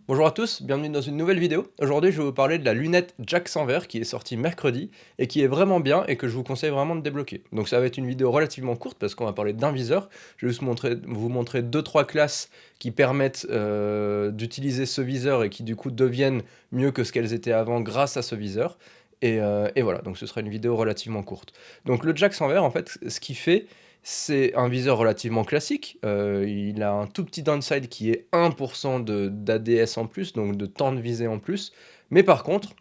Bonjour à tous, bienvenue dans une nouvelle vidéo. Aujourd'hui, je vais vous parler de la lunette Jack sans verre qui est sortie mercredi et qui est vraiment bien et que je vous conseille vraiment de débloquer. Donc ça va être une vidéo relativement courte parce qu'on va parler d'un viseur. Je vais juste vous montrer deux trois classes qui permettent d'utiliser ce viseur et qui du coup deviennent mieux que ce qu'elles étaient avant grâce à ce viseur. Et voilà, donc ce sera une vidéo relativement courte. Donc le Jack sans verre, en fait, ce qu'il fait, c'est un viseur relativement classique. Il a un tout petit downside qui est 1% d'ADS en plus, donc de temps de visée en plus. Mais par contre,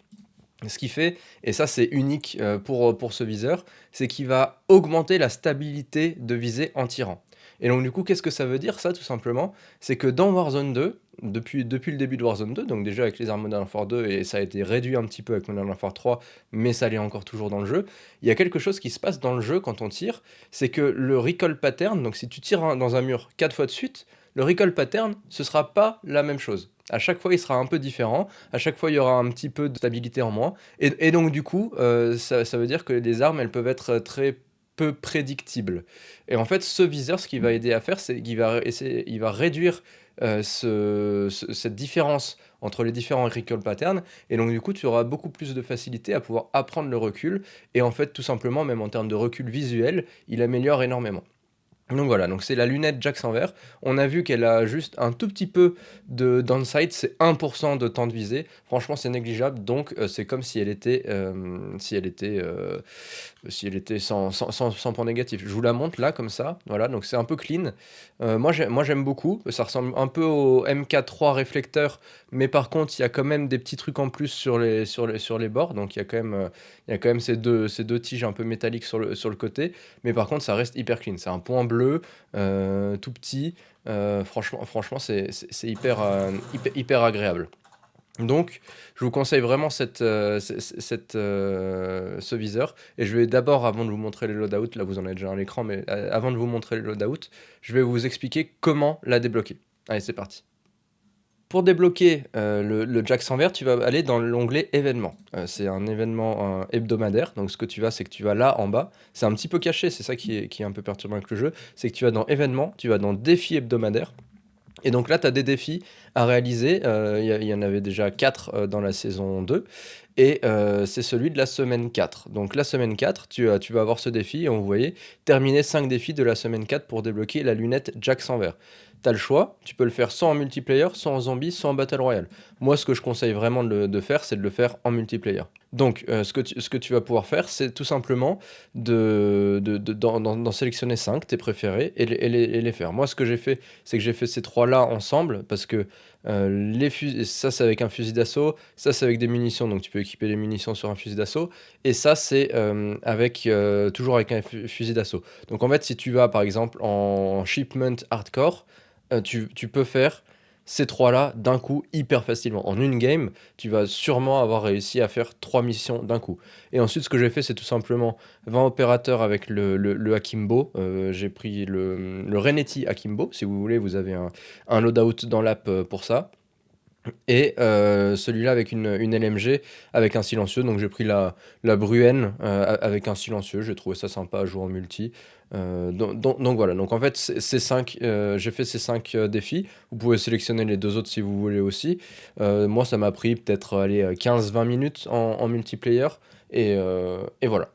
ce qu'il fait, et ça c'est unique pour ce viseur, c'est qu'il va augmenter la stabilité de visée en tirant. Et donc du coup, qu'est-ce que ça veut dire ça tout simplement? C'est que dans Warzone 2, depuis le début de Warzone 2, donc déjà avec les armes Modern Warfare 2, et ça a été réduit un petit peu avec Modern Warfare 3, mais ça l'est encore toujours dans le jeu, il y a quelque chose qui se passe dans le jeu quand on tire, c'est que le recoil pattern, donc si tu tires dans un mur 4 fois de suite, le recoil pattern, ce sera pas la même chose. À chaque fois, il sera un peu différent. À chaque fois, il y aura un petit peu de stabilité en moins. Et donc, du coup, ça veut dire que les armes, elles peuvent être très peu prédictibles. Et en fait, ce viseur, ce qu'il va aider à faire, c'est il va réduire cette différence entre les différents recall patterns. Et donc, du coup, tu auras beaucoup plus de facilité à pouvoir apprendre le recul. Et en fait, tout simplement, même en termes de recul visuel, il améliore énormément. Donc voilà, donc c'est la lunette Jack sans verre. On a vu qu'elle a juste un tout petit peu de downside, c'est 1% de temps de visée. Franchement, c'est négligeable, donc c'est comme si elle était sans point négatif. Je vous la montre là, comme ça. Voilà, donc c'est un peu clean. Moi, j'aime beaucoup. Ça ressemble un peu au MK3 réflecteur, mais par contre, il y a quand même des petits trucs en plus sur les bords. Donc il y a quand même ces deux tiges un peu métalliques sur le côté. Mais par contre, ça reste hyper clean. C'est un point bleu, tout petit. Franchement, c'est hyper agréable. Donc, je vous conseille vraiment ce viseur. Et je vais d'abord, avant de vous montrer les loadouts, là vous en avez déjà à l'écran, mais avant de vous montrer les loadouts, je vais vous expliquer comment la débloquer. Allez, c'est parti. Pour débloquer le Jack sans verre, tu vas aller dans l'onglet événements. C'est un événement hebdomadaire. Donc, ce que tu vas, c'est que tu vas là en bas. C'est un petit peu caché, c'est ça qui est un peu perturbant avec le jeu. C'est que tu vas dans événements, tu vas dans défis hebdomadaires. Et donc là, tu as des défis à réaliser. Il y en avait déjà 4 dans la saison 2. Et c'est celui de la semaine 4. Donc la semaine 4, tu vas avoir ce défi. Et vous voyez, terminer 5 défis de la semaine 4 pour débloquer la lunette Jack sans verre. Tu as le choix. Tu peux le faire soit en multiplayer, soit en zombie, soit en battle royale. Moi, ce que je conseille vraiment de faire, c'est de le faire en multiplayer. Donc, ce que tu vas pouvoir faire, c'est tout simplement d'en sélectionner 5, tes préférés, et les faire. Moi, ce que j'ai fait, c'est que j'ai fait ces trois-là ensemble, parce que ça, c'est avec un fusil d'assaut, ça, c'est avec des munitions, donc tu peux équiper les munitions sur un fusil d'assaut, et ça, c'est toujours avec un fusil d'assaut. Donc, en fait, si tu vas, par exemple, en shipment hardcore, tu peux faire ces trois-là d'un coup hyper facilement. En une game, tu vas sûrement avoir réussi à faire 3 missions d'un coup. Et ensuite, ce que j'ai fait, c'est tout simplement 20 opérateurs avec le Akimbo. J'ai pris le Renetti Akimbo. Si vous voulez, vous avez un loadout dans l'app pour ça. Et celui-là avec une LMG avec un silencieux. Donc j'ai pris la Bruen avec un silencieux. J'ai trouvé ça sympa à jouer en multi. Donc voilà. Donc en fait, j'ai fait ces 5 défis. Vous pouvez sélectionner les deux autres si vous voulez aussi. Moi, ça m'a pris peut-être 15-20 minutes en multiplayer. Et voilà.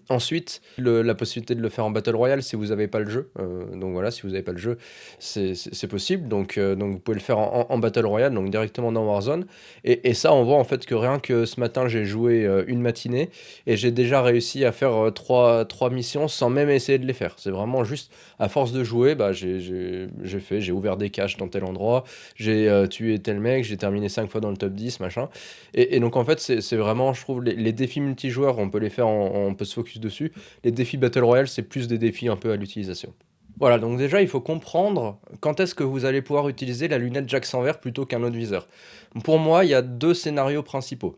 Ensuite, la possibilité de le faire en Battle Royale si vous n'avez pas le jeu. Donc voilà, si vous n'avez pas le jeu, c'est possible. Donc vous pouvez le faire en Battle Royale, donc directement dans Warzone. Et ça, on voit en fait que rien que ce matin, j'ai joué une matinée et j'ai déjà réussi à faire trois missions sans même essayer de les faire. C'est vraiment juste à force de jouer, bah, j'ai ouvert des caches dans tel endroit, j'ai tué tel mec, j'ai terminé 5 fois dans le top 10, machin. Et donc en fait, c'est vraiment, je trouve, les défis multijoueurs, on peut les faire, on peut se focus dessus. Les défis Battle Royale, c'est plus des défis un peu à l'utilisation. Voilà, donc déjà, il faut comprendre quand est-ce que vous allez pouvoir utiliser la lunette Jack sans verre plutôt qu'un autre viseur. Pour moi, il y a deux scénarios principaux.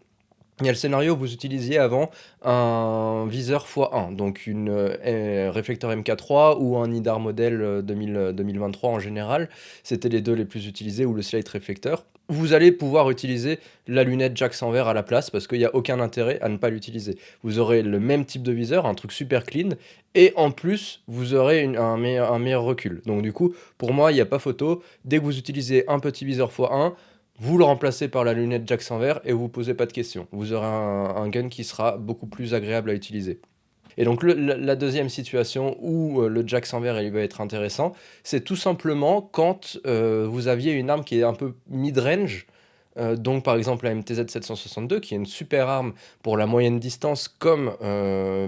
Il y a le scénario où vous utilisiez avant un viseur x1, donc une réflecteur MK3 ou un IDAR modèle 2023 en général. C'était les deux les plus utilisés, ou le slate réflecteur. Vous allez pouvoir utiliser la lunette Jack sans verre à la place parce qu'il n'y a aucun intérêt à ne pas l'utiliser. Vous aurez le même type de viseur, un truc super clean, et en plus, vous aurez un meilleur recul. Donc du coup, pour moi, il n'y a pas photo. Dès que vous utilisez un petit viseur x1, Vous le remplacez par la lunette jack sans verre et vous vous posez pas de questions. Vous aurez un gun qui sera beaucoup plus agréable à utiliser. Et donc la deuxième situation où le jack sans verre il va être intéressant, c'est tout simplement quand vous aviez une arme qui est un peu mid-range, donc par exemple la MTZ 762 qui est une super arme pour la moyenne distance comme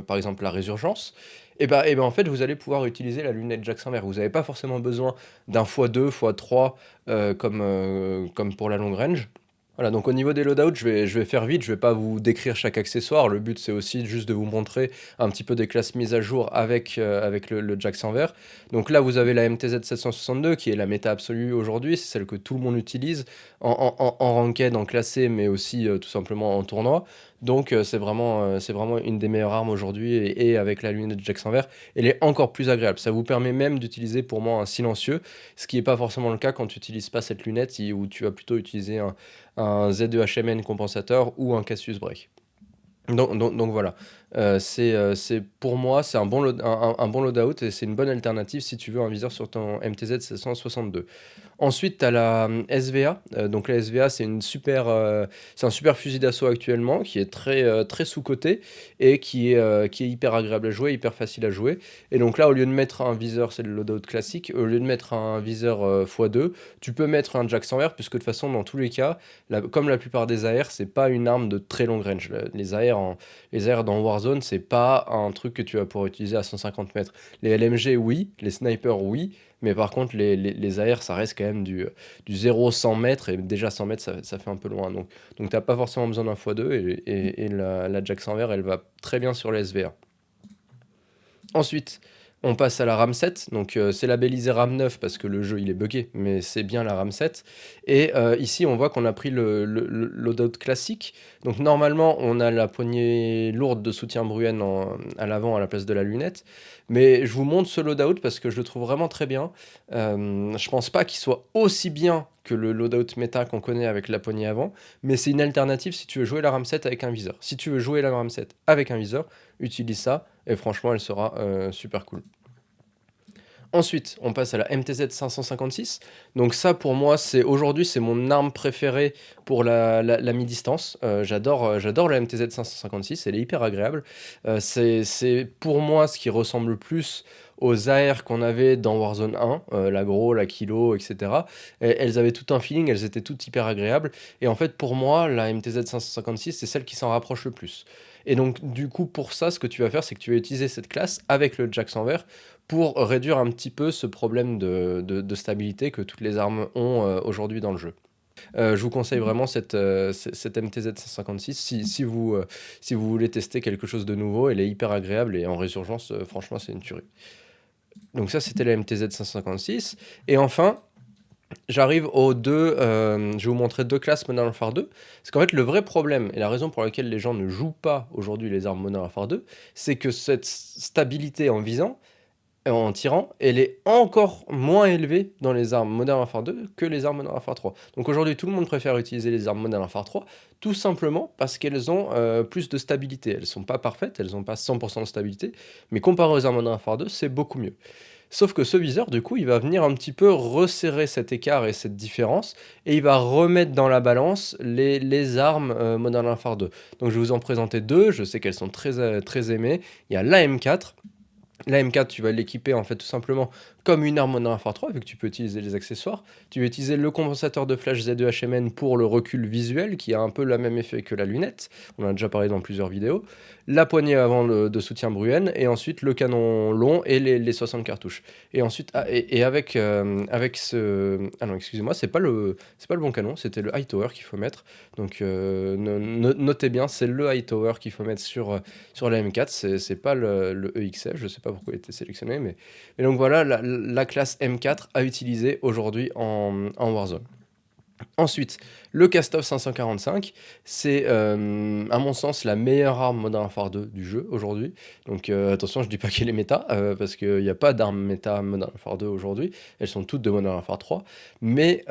par exemple la résurgence, et ben en fait vous allez pouvoir utiliser la lunette jack sans verre. Vous n'avez pas forcément besoin d'un x2, x3 comme pour la long range. Voilà, donc au niveau des loadouts, je vais faire vite, je vais pas vous décrire chaque accessoire. Le but, c'est aussi juste de vous montrer un petit peu des classes mises à jour avec le jack sans verre. Donc là, vous avez la MTZ 762 qui est la méta absolue aujourd'hui, c'est celle que tout le monde utilise en ranked, en classé, mais aussi tout simplement en tournoi. Donc c'est vraiment une des meilleures armes aujourd'hui et avec la lunette de jack sans verre, elle est encore plus agréable. Ça vous permet même d'utiliser pour moi un silencieux, ce qui n'est pas forcément le cas quand tu n'utilises pas cette lunette où tu vas plutôt utiliser un Z2HMN compensateur ou un Cassius Break. Donc voilà. C'est pour moi, c'est un bon un bon loadout et c'est une bonne alternative si tu veux un viseur sur ton MTZ 762. Ensuite, tu as la SVA. Donc la SVA, c'est un super fusil d'assaut actuellement qui est très sous-coté et qui est hyper agréable à jouer, hyper facile à jouer. Et donc là, au lieu de mettre un viseur, c'est le loadout classique, au lieu de mettre un viseur x2, tu peux mettre un jack sans verre, puisque de toute façon, dans tous les cas, comme la plupart des AR, c'est pas une arme de très longue range. Les AR dans Warzone, c'est pas un truc que tu vas pouvoir utiliser à 150 mètres. Les LMG, oui, les snipers, oui, mais par contre, les AR, ça reste quand même du 0-100 mètres, et déjà 100 mètres, ça fait un peu loin. Donc t'as pas forcément besoin d'un x2, et la Jack sans verre, elle va très bien sur les SVR. Ensuite, on passe à la RAM 7, donc c'est labellisé RAM 9 parce que le jeu il est buggé, mais c'est bien la RAM 7. Et ici on voit qu'on a pris le loadout classique, donc normalement on a la poignée lourde de soutien Bruen à l'avant à la place de la lunette, mais je vous montre ce loadout parce que je le trouve vraiment très bien. Je pense pas qu'il soit aussi bien que le loadout méta qu'on connaît avec la poignée avant, mais c'est une alternative si tu veux jouer la RAM 7 avec un viseur. Si tu veux jouer la RAM 7 avec un viseur, utilise ça et franchement elle sera super cool. Ensuite, on passe à la MTZ 556. Donc ça, pour moi, aujourd'hui, c'est mon arme préférée pour la mi-distance. J'adore la MTZ 556, elle est hyper agréable. C'est pour moi ce qui ressemble le plus aux AR qu'on avait dans Warzone 1, l'agro, la kilo, etc. Elles avaient tout un feeling, elles étaient toutes hyper agréables. Et en fait, pour moi, la MTZ 556, c'est celle qui s'en rapproche le plus. Et donc, du coup, pour ça, ce que tu vas faire, c'est que tu vas utiliser cette classe avec le Jack sans verre pour réduire un petit peu ce problème de stabilité que toutes les armes ont aujourd'hui dans le jeu. Je vous conseille vraiment cette MTZ 156 si vous voulez tester quelque chose de nouveau. Elle est hyper agréable et en résurgence, franchement, c'est une tuerie. Donc ça, c'était la MTZ 556. Et enfin, j'arrive aux deux. Je vais vous montrer deux classes Modern Warfare 2. Parce qu'en fait, le vrai problème et la raison pour laquelle les gens ne jouent pas aujourd'hui les armes Modern Warfare 2, c'est que cette stabilité en visant, en tirant, elle est encore moins élevée dans les armes Modern Warfare 2 que les armes Modern Warfare 3. Donc aujourd'hui, tout le monde préfère utiliser les armes Modern Warfare 3, tout simplement parce qu'elles ont plus de stabilité. Elles sont pas parfaites, elles n'ont pas 100% de stabilité, mais comparé aux armes Modern Warfare 2, c'est beaucoup mieux. Sauf que ce viseur, du coup, il va venir un petit peu resserrer cet écart et cette différence, et il va remettre dans la balance les armes Modern Warfare 2. Donc je vais vous en présenter deux, je sais qu'elles sont très aimées. Il y a la M4. La M4, tu vas l'équiper en fait tout simplement comme une arme Modern Warfare 3, vu que tu peux utiliser les accessoires. Tu vas utiliser le compensateur de flash Z2HMN pour le recul visuel, qui a un peu le même effet que la lunette. On en a déjà parlé dans plusieurs vidéos. La poignée avant de soutien Bruen, et ensuite le canon long et les 60 cartouches. Et ensuite, avec ce... Ah non, excusez-moi, c'est pas le bon canon, c'était le Hightower qu'il faut mettre. Donc notez bien, c'est le Hightower qu'il faut mettre sur la M4, c'est pas le EXF, je sais pas pourquoi il était sélectionné, mais donc voilà la classe M4 à utiliser aujourd'hui en Warzone. Ensuite, le Kastov 545, c'est à mon sens la meilleure arme Modern Warfare 2 du jeu aujourd'hui. Donc attention, je dis pas qu'elle est méta, parce qu'il n'y a pas d'armes méta Modern Warfare 2 aujourd'hui. Elles sont toutes de Modern Warfare 3. Mais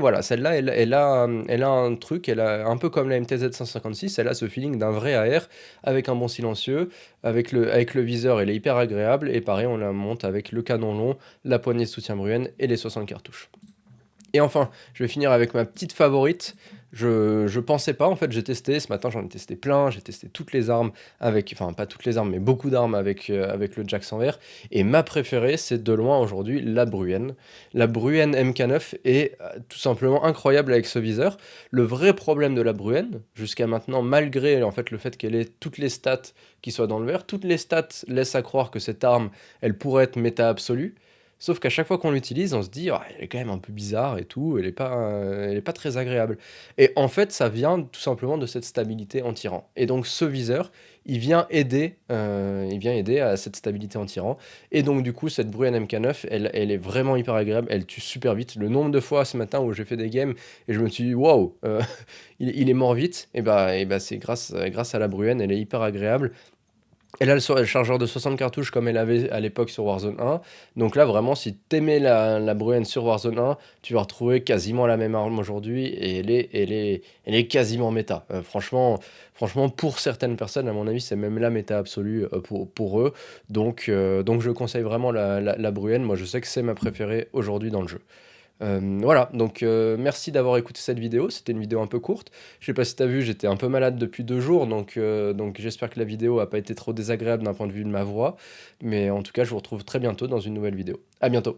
voilà, celle-là, elle a un truc, elle a un peu comme la MTZ 156, elle a ce feeling d'un vrai AR avec un bon silencieux, avec le viseur, elle est hyper agréable. Et pareil, on la monte avec le canon long, la poignée de soutien Bruen et les 60 cartouches. Et enfin, je vais finir avec ma petite favorite. Je pensais pas, en fait, j'ai testé, ce matin j'en ai testé plein, j'ai testé toutes les armes avec, enfin pas toutes les armes, mais beaucoup d'armes avec le Jack 100 vert. Et ma préférée, c'est de loin aujourd'hui la Bruen. La Bruen MK9 est tout simplement incroyable avec ce viseur. Le vrai problème de la Bruen, jusqu'à maintenant, malgré en fait le fait qu'elle ait toutes les stats qui soient dans le vert, toutes les stats laissent à croire que cette arme, elle pourrait être méta absolue. Sauf qu'à chaque fois qu'on l'utilise, on se dit: «Ah, elle est quand même un peu bizarre et tout, elle est pas très agréable». Et en fait, ça vient tout simplement de cette stabilité anti-rang. Et donc ce viseur, il vient aider à cette stabilité anti-rang. Et donc du coup, cette Bruen MK9, elle est vraiment hyper agréable, elle tue super vite. Le nombre de fois ce matin où j'ai fait des games et je me suis dit: «Waouh, il est mort vite», et bah, c'est grâce à la Bruen, elle est hyper agréable. Elle a le chargeur de 60 cartouches comme elle avait à l'époque sur Warzone 1. Donc là, vraiment, si t'aimais la Bruen sur Warzone 1, tu vas retrouver quasiment la même arme aujourd'hui et elle est quasiment méta. Franchement, pour certaines personnes, à mon avis, c'est même la méta absolue pour eux. Donc je conseille vraiment la Bruen. Moi, je sais que c'est ma préférée aujourd'hui dans le jeu. Voilà, donc merci d'avoir écouté cette vidéo, c'était une vidéo un peu courte. Je sais pas si t'as vu, j'étais un peu malade depuis 2 jours, donc j'espère que la vidéo a pas été trop désagréable d'un point de vue de ma voix. Mais en tout cas, je vous retrouve très bientôt dans une nouvelle vidéo. À bientôt.